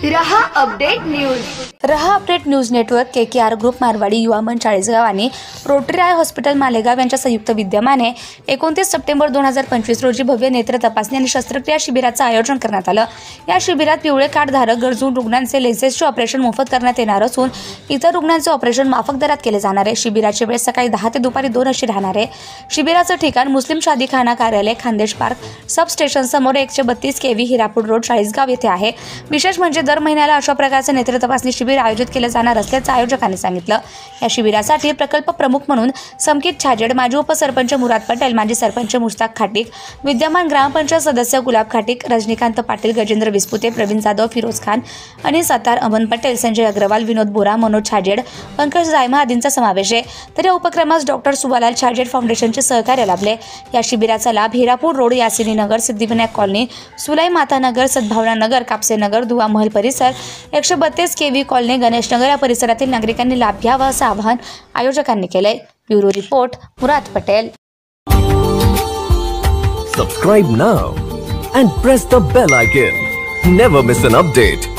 रहा update news network KKR group Marwari युवा मंच चाळीसगाव आणि रोटरी आय हॉस्पिटल मालेगाव यांच्या संयुक्त विद्यमाने 29 सप्टेंबर 2025 रोजी भव्य नेत्र तपासणी आणि शस्त्रक्रिया शिबिराचं आयोजन करण्यात आलं। या शिबिरात पिवळे कार्ड धारक गरजू रुग्णांचे लेन्सेसचे ऑपरेशन मोफत करण्यात येणार असून इतर रुग्णांचे ऑपरेशन माफक दरात केले जाणार आहे। शिबिराची वेळ सकाळी 10 ते दुपारी 2 अशी राहणार आहे। शिबिराचं ठिकाण मुस्लिम शादीखाना कार्यालय खानदेश पार्क सब स्टेशन समोर 132 KV हिरापूर रोड चाळीसगाव येथे आहे। विशेष म्हणजे दर महिन्याला अशा प्रकारचे नेत्र तपासणी शिबिर आयोजित केले जाणार असल्याचं आयोजकांनी सांगितलं। या शिबिरासाठी प्रकल्प प्रमुख म्हणून समकित छाजेड, माजी उपसरपंच मुराद पटेल, माजी सरपंच मुश्ताक खाटीक, विद्यमान ग्रामपंचायत सदस्य गुलाब खाटीक, रजनीकांत पाटील, गजेंद्र विस्पुते, प्रवीण जाधव, फिरोज खान, अनिल सत्तार, अमन पटेल, संजय अग्रवाल, विनोद बोरा, मनोज छाजेड, पंकज जायमा आदींचा समावेश आहे। तर या उपक्रमास डॉक्टर सुबालाल छाजेड फाउंडेशनचे सहकार्य लाभले। या शिबिराचा लाभ हिरापूर रोड, यासिनी नगर, सिद्धिविनायक कॉलनी, सुलाई माता नगर, सद्भावना नगर, कापसे नगर, दुवा महल परिसर, 132 KV कॉलनी, गणेश नगर या परिसरातील नागरिकांनी लाभ घ्यावा असं आवाहन आयोजकांनी केलंय। Bureau report, Murad Patel. Subscribe now and press the bell icon. Never miss an update.